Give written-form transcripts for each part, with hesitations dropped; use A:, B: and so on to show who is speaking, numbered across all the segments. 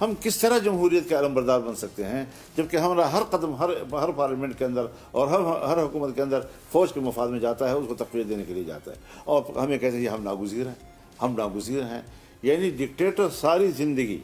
A: ہم کس طرح جمہوریت کے علمبردار بن سکتے ہیں جبکہ ہمارا ہر قدم ہر پارلیمنٹ کے اندر اور ہر حکومت کے اندر فوج کے مفاد میں جاتا ہے، اس کو تقویت دینے کے لیے جاتا ہے، اور ہمیں کہتے ہیں ہم ناگزیر ہیں. یعنی ڈکٹیٹر ساری زندگی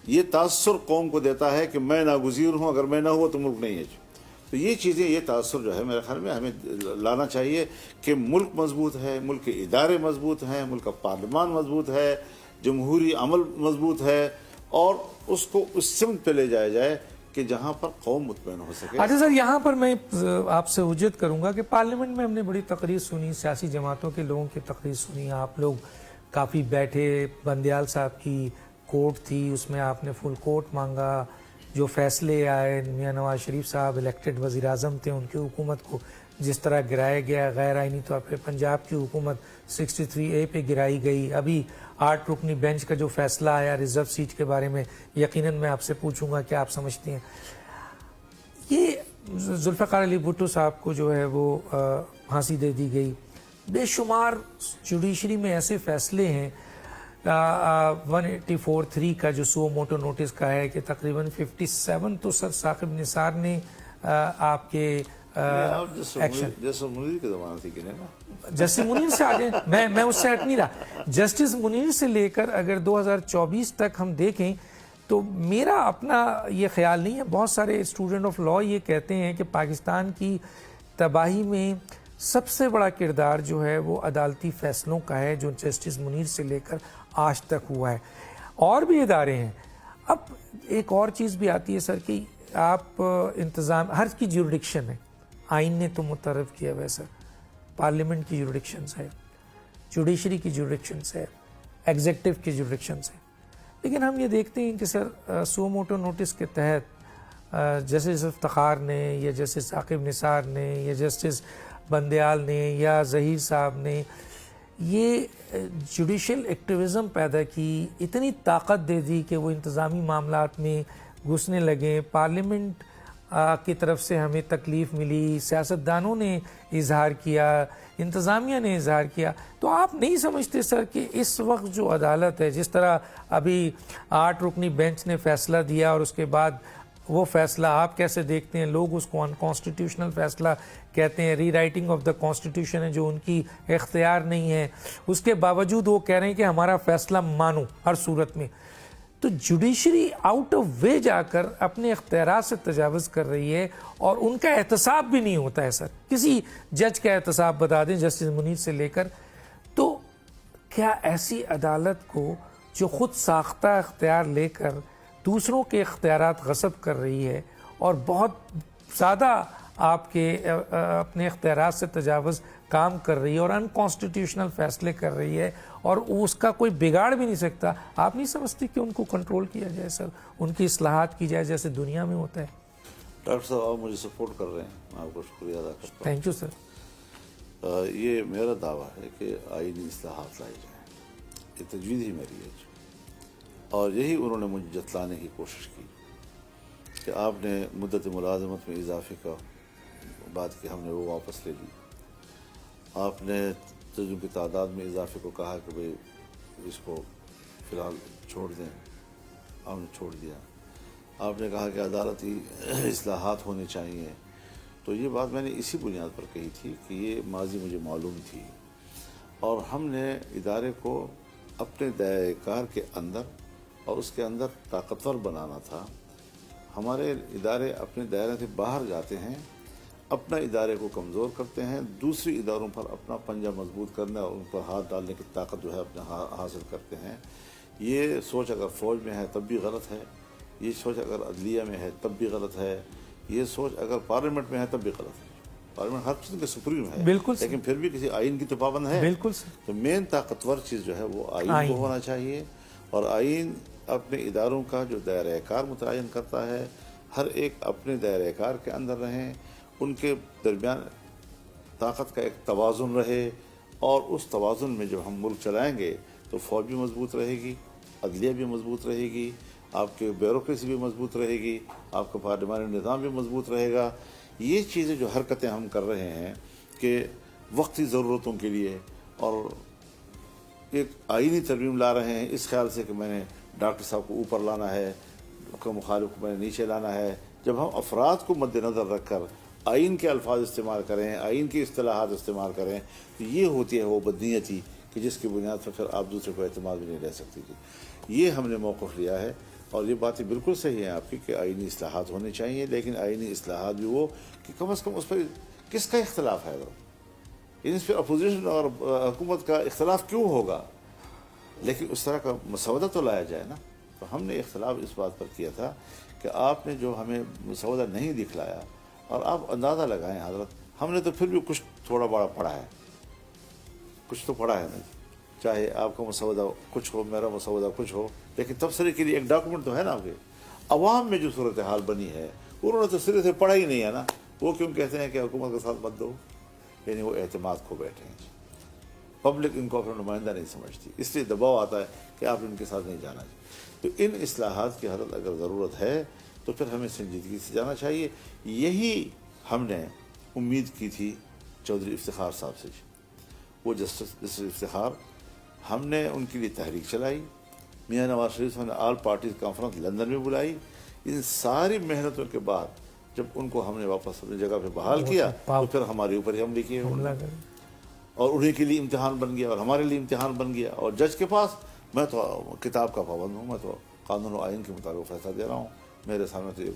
A: یہ تاثر قوم کو دیتا ہے کہ میں ناگزیر ہوں، اگر میں نہ ہوا تو ملک نہیں ہے. تو یہ چیزیں، یہ تاثر جو ہے میرے خیال میں ہمیں لانا چاہیے کہ ملک مضبوط ہے، ملک کے ادارے مضبوط ہیں، ملک کا پارلیمان مضبوط ہے، جمہوری عمل مضبوط ہے، اور اس کو اس سمت پہ لے جایا جائے کہ جہاں پر قوم مطمئن ہو سکے.
B: اچھا سر، یہاں پر میں آپ سے حجت کروں گا کہ پارلیمنٹ میں ہم نے بڑی تقریر سنی، سیاسی جماعتوں کے لوگوں کی تقریر سنی، آپ لوگ کافی بیٹھے، بندیال صاحب کی کوٹ تھی، اس میں آپ نے فل کوٹ مانگا، جو فیصلے آئے، میاں نواز شریف صاحب الیکٹڈ وزیر اعظم تھے، ان کی حکومت کو جس طرح گرایا گیا غیر آئینی طور پہ، پنجاب کی حکومت 63A پہ گرائی گئی، ابھی 8 رکنی بینچ کا جو فیصلہ آیا ریزرو سیٹ کے بارے میں، یقیناً میں آپ سے پوچھوں گا کہ آپ سمجھتے ہیں یہ ذوالفقار علی بھٹو صاحب کو جو ہے وہ پھانسی دے دی گئی. بے شمار جوڈیشری میں ایسے فیصلے ہیں، 184(3) کا جو سو موٹو نوٹس کا ہے کہ تقریباً 57 تو سر ثاقب نثار نے آپ کے
A: جیسے منیر کے زمانے تھی کہ
B: جسٹس منیر سے آگے میں اس سے ہٹ نہیں رہا، جسٹس منیر سے لے کر اگر 2024 تک ہم دیکھیں تو میرا اپنا یہ خیال نہیں ہے، بہت سارے اسٹوڈنٹ آف لاء یہ کہتے ہیں کہ پاکستان کی تباہی میں سب سے بڑا کردار جو ہے وہ عدالتی فیصلوں کا ہے، جو جسٹس منیر سے لے کر آج تک ہوا ہے. اور بھی ادارے ہیں. اب ایک اور چیز بھی آتی ہے سر کہ آپ انتظام ہر کی جیورڈکشن ہے، آئین نے تو متعارف کیا ویسا، پارلیمنٹ کی جیورڈکشنز ہے، جوڈیشری کی جیورڈکشنز ہے، ایگزیکٹو کی جیورڈکشنز ہے. لیکن ہم یہ دیکھتے ہیں کہ سر سو موٹو نوٹس کے تحت جسٹس افتخار نے یا جسٹس ثاقب نثار نے یا جسٹس بندیال نے یا ظہیر صاحب نے یہ جوڈیشل ایکٹیویزم پیدا کی، اتنی طاقت دے دی کہ وہ انتظامی معاملات میں گھسنے لگے. پارلیمنٹ کی طرف سے ہمیں تکلیف ملی، سیاستدانوں نے اظہار کیا، انتظامیہ نے اظہار کیا. تو آپ نہیں سمجھتے سر کہ اس وقت جو عدالت ہے، جس طرح ابھی 8 رکنی بینچ نے فیصلہ دیا اور اس کے بعد وہ فیصلہ آپ کیسے دیکھتے ہیں؟ لوگ اس کو انکانسٹیٹیوشنل فیصلہ کہتے ہیں، ری رائٹنگ آف دا کانسٹیٹیوشن ہے جو ان کی اختیار نہیں ہے، اس کے باوجود وہ کہہ رہے ہیں کہ ہمارا فیصلہ مانو ہر صورت میں. تو جوڈیشری آؤٹ آف وے جا کر اپنے اختیارات سے تجاوز کر رہی ہے، اور ان کا احتساب بھی نہیں ہوتا ہے. سر کسی جج کا احتساب بتا دیں جسٹس منیر سے لے کر. تو کیا ایسی عدالت کو جو خود ساختہ اختیار لے کر دوسروں کے اختیارات غصب کر رہی ہے اور بہت زیادہ آپ کے اپنے اختیارات سے تجاوز کام کر رہی ہے اور انکانسٹیٹیوشنل فیصلے کر رہی ہے اور اس کا کوئی بگاڑ بھی نہیں سکتا، آپ نہیں سمجھتے کہ ان کو کنٹرول کیا جائے سر، ان کی اصلاحات کی جائے جیسے دنیا میں ہوتا ہے؟
A: ڈاکٹر صاحب آپ مجھے سپورٹ کر رہے ہیں، میں آپ کو شکریہ ادا کرتا ہوں.
B: Thank you sir.
A: یہ میرا دعویٰ ہے کہ آئینی اصلاحات لائی جائیں، یہ تجویز ہی میری ہے، اور یہی انہوں نے مجھے جتلانے کی کوشش کی کہ آپ نے مدت ملازمت میں اضافے کا بات کی، ہم نے وہ واپس لے لی. آپ نے ججوں کی تعداد میں اضافے کو کہا کہ بھئی اس کو فی الحال چھوڑ دیں، ہم نے چھوڑ دیا. آپ نے کہا کہ عدالتی اصلاحات ہونے چاہیے. تو یہ بات میں نے اسی بنیاد پر کہی تھی کہ یہ ماضی مجھے معلوم تھی، اور ہم نے ادارے کو اپنے دائرۂ کار کے اندر اور اس کے اندر طاقتور بنانا تھا. ہمارے ادارے اپنے دائرے سے باہر جاتے ہیں، اپنا ادارے کو کمزور کرتے ہیں، دوسری اداروں پر اپنا پنجہ مضبوط کرنے اور ان پر ہاتھ ڈالنے کی طاقت جو ہے اپنے حاصل کرتے ہیں. یہ سوچ اگر فوج میں ہے تب بھی غلط ہے، یہ سوچ اگر عدلیہ میں ہے تب بھی غلط ہے، یہ سوچ اگر پارلیمنٹ میں ہے تب بھی غلط ہے. پارلیمنٹ ہر چیز کے سپریم ہے،
B: بالکل،
A: لیکن پھر بھی کسی آئین کی تو پابند ہے.
B: بالکل.
A: تو مین طاقتور چیز جو ہے وہ آئین کو ہونا چاہیے، اور آئین اپنے اداروں کا جو دائرۂ کار متعین کرتا ہے، ہر ایک اپنے دائرۂ کار کے اندر رہیں، ان کے درمیان طاقت کا ایک توازن رہے، اور اس توازن میں جب ہم ملک چلائیں گے تو فوج بھی مضبوط رہے گی، عدلیہ بھی مضبوط رہے گی، آپ کے بیوروکریسی بھی مضبوط رہے گی، آپ کا پارلیمانی نظام بھی مضبوط رہے گا. یہ چیزیں جو حرکتیں ہم کر رہے ہیں کہ وقتی ضرورتوں کے لیے اور ایک آئینی ترمیم لا رہے ہیں اس خیال سے کہ میں نے ڈاکٹر صاحب کو اوپر لانا ہے, مخالف کو میں نے نیچے لانا ہے. جب ہم افراد کو مد نظر رکھ کر آئین کے الفاظ استعمال کریں, آئین کی اصطلاحات استعمال کریں, تو یہ ہوتی ہے وہ بدنیتی کہ جس کی بنیاد پر پھر آپ دوسرے کو اعتماد بھی نہیں رہ سکتی تھی. یہ ہم نے موقف لیا ہے, اور یہ باتیں بالکل صحیح ہیں آپ کی کہ آئینی اصلاحات ہونی چاہیے, لیکن آئینی اصلاحات بھی وہ کہ کم از کم اس پر کس کا اختلاف ہے, یعنی اس پہ اپوزیشن اور حکومت کا اختلاف کیوں ہوگا, لیکن اس طرح کا مسودہ تو لایا جائے نا. تو ہم نے اختلاف اس بات پر کیا تھا کہ آپ نے جو ہمیں مسودہ نہیں دکھلایا, اور آپ اندازہ لگائیں حضرت, ہم نے تو پھر بھی کچھ تھوڑا بڑا پڑھا ہے, کچھ تو پڑھا ہے نا, چاہے آپ کا مسودہ کچھ ہو, میرا مسودہ کچھ ہو, لیکن تبصرے کے لیے ایک ڈاکومنٹ تو ہے نا. آپ کے عوام میں جو صورتحال بنی ہے انہوں نے تو سرے سے پڑھا ہی نہیں ہے نا. وہ کیوں کہتے ہیں کہ حکومت کے ساتھ مت دو, یعنی وہ اعتماد کھو بیٹھے ہیں. پبلک ان کو اپنا نمائندہ نہیں سمجھتی, اس لیے دباؤ آتا ہے کہ آپ ان کے ساتھ نہیں جانا چاہیے. تو ان اصلاحات کی حضرت اگر ضرورت ہے تو پھر ہمیں سنجیدگی سے جانا چاہیے. یہی ہم نے امید کی تھی چودھری افتخار صاحب سے. وہ جسٹس افتخار, ہم نے ان کے لیے تحریک چلائی, میاں نواز شریف صاحب نے آل پارٹیز کانفرنس لندن میں بلائی. ان ساری محنتوں کے بعد جب ان کو ہم نے واپس اپنی جگہ پہ بحال کیا تو پھر ہمارے اوپر ہی حملے کیے, اور انہیں کے لیے امتحان بن گیا اور ہمارے لیے امتحان بن گیا. اور جج کے پاس میں تو کتاب کا پابند ہوں, میں تو قانون و آئین کے مطابق فیصلہ دے رہا ہوں. میرے سامنے تو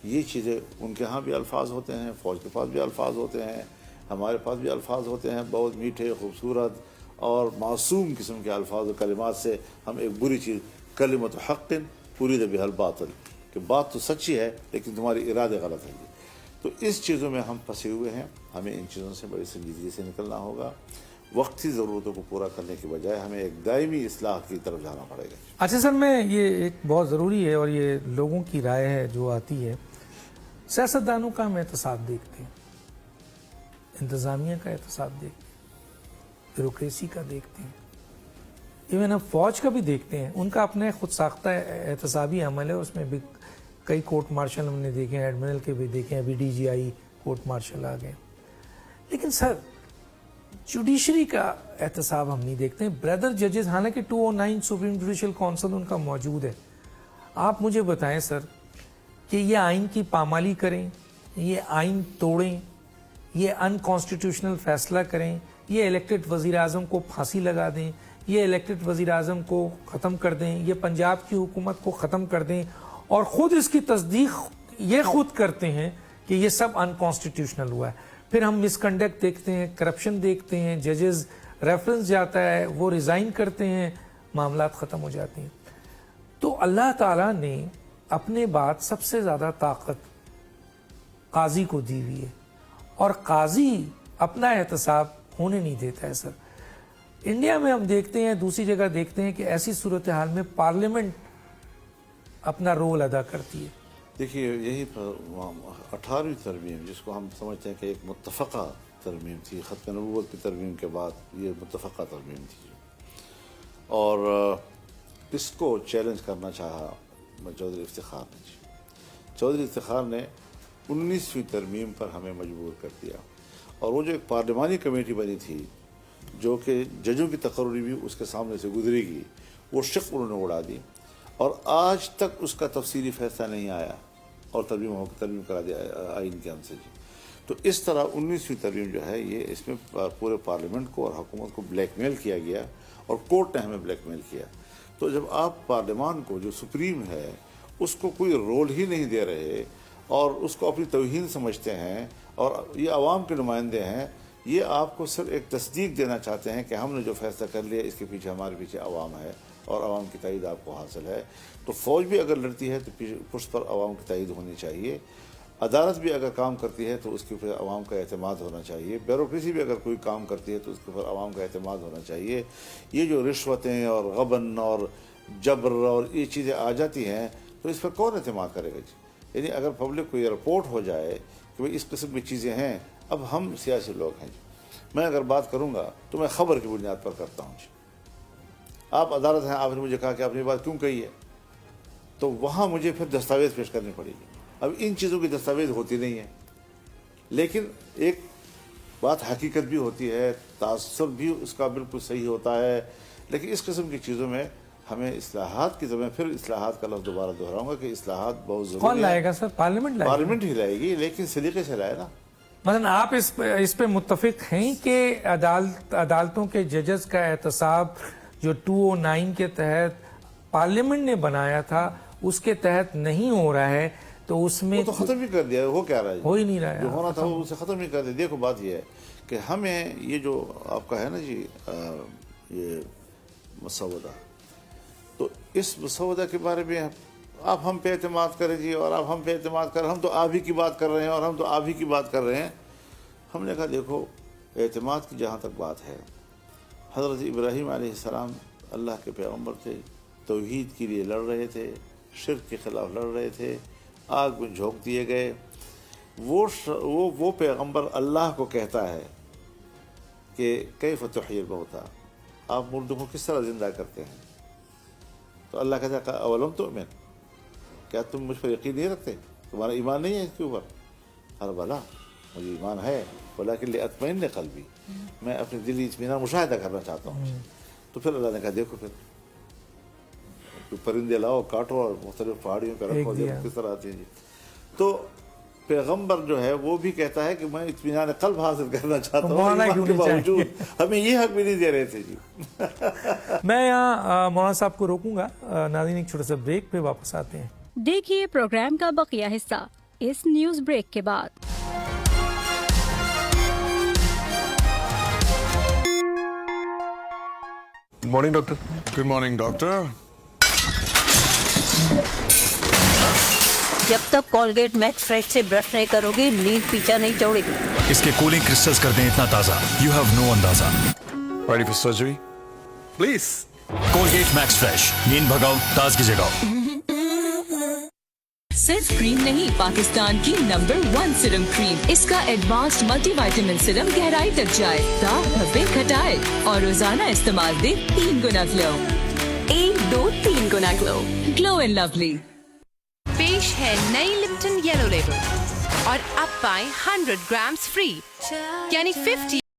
A: یہ چیزیں, ان کے ہاں بھی الفاظ ہوتے ہیں, فوج کے پاس بھی الفاظ ہوتے ہیں, ہمارے پاس بھی الفاظ ہوتے ہیں, بہت میٹھے, خوبصورت اور معصوم قسم کے الفاظ و کلمات سے ہم ایک بری چیز, کلمۃ حق ارید بہا الباطل, کہ بات تو سچی ہے لیکن تمہاری ارادے غلط ہے. تو اس چیزوں میں ہم پھنسے ہوئے ہیں. ہمیں ان چیزوں سے بڑی سنجیدگی سے نکلنا ہوگا. وقتی ضرورتوں کو پورا کرنے کے بجائے ہمیں ایک دائمی اصلاح کی طرف جانا پڑے گا.
B: اچھا سر, میں یہ ایک بہت ضروری ہے اور یہ لوگوں کی رائے ہے جو آتی ہے. سیاستدانوں کا ہم احتساب دیکھتے ہیں, انتظامیہ کا احتساب دیکھتے ہیں, بیوروکریسی کا دیکھتے ہیں, ایون ہم فوج کا بھی دیکھتے ہیں. ان کا اپنے خود ساختہ احتسابی عمل ہے, اس میں بھی کئی کورٹ مارشل ہم نے دیکھے ہیں, ایڈمرل کے بھی دیکھے ہیں, ابھی ڈی جی آئی کورٹ مارشل آ گئے. لیکن سر جوڈیشری کا احتساب ہم نہیں دیکھتے ہیں. بردر ججز, حالانکہ 209 سپریم جوڈیشل کونسل ان کا موجود ہے. آپ مجھے بتائیں سر کہ یہ آئین کی پامالی کریں, یہ آئین توڑیں, یہ انکانسٹیٹیوشنل فیصلہ کریں, یہ الیکٹڈ وزیر اعظم کو پھانسی لگا دیں, یہ الیکٹڈ وزیر اعظم کو ختم کر دیں, یہ پنجاب کی حکومت کو ختم کر دیں, اور خود اس کی تصدیق یہ خود کرتے ہیں کہ یہ سب انکانسٹیٹیوشنل ہوا ہے. پھر ہم مس کنڈکٹ دیکھتے ہیں, کرپشن دیکھتے ہیں, ججز ریفرنس جاتا ہے, وہ ریزائن کرتے ہیں, معاملات ختم ہو جاتے ہیں. تو اللہ تعالیٰ نے اپنے بعد سب سے زیادہ طاقت قاضی کو دی ہوئی ہے, اور قاضی اپنا احتساب ہونے نہیں دیتا ہے. سر انڈیا میں ہم دیکھتے ہیں, دوسری جگہ دیکھتے ہیں کہ ایسی صورتحال میں پارلیمنٹ اپنا رول ادا کرتی ہے.
A: دیکھیے, یہی 18ویں ترمیم جس کو ہم سمجھتے ہیں کہ ایک متفقہ ترمیم تھی, ختم نبوت کی ترمیم کے بعد یہ متفقہ ترمیم تھی, اور اس کو چیلنج کرنا چاہا چودھری افتخار نے. چودھری افتخار نے 19ویں ترمیم پر ہمیں مجبور کر دیا, اور وہ جو ایک پارلیمانی کمیٹی بنی تھی جو کہ ججوں کی تقرری بھی اس کے سامنے سے گزری گی, وہ شق انہوں نے اڑا دی, اور آج تک اس کا تفصیلی فیصلہ نہیں آیا, اور ترمیم کرا دیا آئین کے ہم سے. تو اس طرح 19ویں ترمیم جو ہے یہ, اس میں پورے پارلیمنٹ کو اور حکومت کو بلیک میل کیا گیا, اور کورٹ نے ہمیں بلیک میل کیا. تو جب آپ پارلیمان کو جو سپریم ہے اس کو کوئی رول ہی نہیں دے رہے, اور اس کو اپنی توہین سمجھتے ہیں, اور یہ عوام کے نمائندے ہیں, یہ آپ کو صرف ایک تصدیق دینا چاہتے ہیں کہ ہم نے جو فیصلہ کر لیا اس کے پیچھے ہمارے پیچھے عوام ہے, اور عوام کی تائید آپ کو حاصل ہے. تو فوج بھی اگر لڑتی ہے تو پشت پر عوام کی تائید ہونی چاہیے, عدالت بھی اگر کام کرتی ہے تو اس کے اوپر عوام کا اعتماد ہونا چاہیے, بیوروکریسی بھی اگر کوئی کام کرتی ہے تو اس کے اوپر عوام کا اعتماد ہونا چاہیے. یہ جو رشوتیں اور غبن اور جبر اور یہ چیزیں آ جاتی ہیں تو اس پر کون اعتماد کرے گا؟ یعنی اگر پبلک کو یہ رپورٹ ہو جائے کہ بھئی اس قسم کی چیزیں ہیں, اب ہم سیاسی لوگ ہیں, میں اگر بات کروں گا تو میں خبر کی بنیاد پر کرتا ہوں. آپ عدالت ہیں, آپ نے مجھے کہا کہ آپ نے یہ بات کیوں کہی ہے, تو وہاں مجھے پھر دستاویز پیش کرنی پڑے گی. اب ان چیزوں کی دستاویز ہوتی نہیں ہے, لیکن ایک بات حقیقت بھی ہوتی ہے, تاثر بھی اس کا بالکل صحیح ہوتا ہے, لیکن اس قسم کی چیزوں میں ہمیں اصلاحات کی ضرورت. پھر اصلاحات کا لفظ دوبارہ دہراؤں گا کہ اصلاحات بہت ضروری
B: کون
A: ہے.
B: لائے گا سر؟ پارلیمنٹ لائے گا.
A: پارلیمنٹ ہی لائے گی لیکن سلیقے سے لائے نا.
B: مثلا آپ اس پہ متفق ہیں کہ عدالتوں کے ججز کا احتساب جو 209 کے تحت پارلیمنٹ نے بنایا تھا اس کے تحت نہیں ہو رہا ہے تو اس میں
A: وہ تو ختم ہی کر دیا. ہو کیا رہا ہے؟
B: ہو ہی نہیں رہا ہے.
A: جو ہونا تھا وہ اسے ختم ہی کر دیا. دیکھو بات یہ ہے کہ ہمیں یہ جو آپ کا ہے نا جی یہ مسودہ, تو اس مسودہ کے بارے میں آپ ہم پہ اعتماد کریں جی, اور آپ ہم پہ اعتماد کریں. ہم تو آپ ہی کی بات کر رہے ہیں اور ہم تو آپ ہی کی بات کر رہے ہیں. ہم نے کہا دیکھو اعتماد کی جہاں تک بات ہے, حضرت ابراہیم علیہ السلام اللہ کے پیغمبر تھے, توحید کے لیے لڑ رہے تھے, شرک کے خلاف لڑ رہے تھے, آگ میں جھونک دیے گئے. وہ پیغمبر اللہ کو کہتا ہے کہ کیف تحیی الموتی, آپ مردوں کو کس طرح زندہ کرتے ہیں؟ تو اللہ کہتا ہے اولم تؤمن, کیا تم مجھ پر یقین نہیں رکھتے؟ تمہارا ایمان نہیں ہے اس کے اوپر؟ ارے بلا مجھے ایمان ہے, ولکن لأطمئن قلبی, میں اپنے دلی اطمینان مشاہدہ کرنا چاہتا ہوں. تو پھر اللہ نے کہا دیکھو پھر پرندے لاؤ, کاٹو اور مختلف پہاڑیوں پہ رکھو, دیکھو کس طرح آتی ہیں جی. تو پیغمبر جو ہے وہ بھی کہتا ہے کہ میں اطمینان قلب حاصل کرنا چاہتا ہوں, ایمان کے باوجود ہمیں یہ حق بھی نہیں دے رہے تھے جی.
B: میں یہاں مولانا صاحب کو روکوں گا. ناظرین ایک چھوٹا سا بریک پہ واپس آتے ہیں.
C: دیکھیے پروگرام کا بقیہ حصہ اس نیوز بریک کے بعد.
D: Good morning doctor.
E: Good morning doctor.
F: جب تک کولگیٹ میکس فریش سے برش نہیں کرو گی نیند پیچھا نہیں چھوڑے گی.
G: اس کے کولنگ کرسٹلز کر دیں اتنا تازہ, یو ہیو نو اندازہ.
E: Ready for surgery please.
G: Colgate Max Fresh, نیند بھگاؤ, تازگی جگاؤ.
H: صرف کریم نہیں, پاکستان کی نمبر 1 سرم کریم. اس کا ایڈوانسڈ ملٹی وائٹامن سرم گہرائی تک جائے, داغ دھبے گھٹائے اور روزانہ استعمال دے 3 گنا گلو. 1 2 3 گنا گلو. گلو اینڈ لولی.
I: پیش ہے نئی لپٹن یلو لیبل, اور اب پائیں 100 گرامز فری, یعنی 50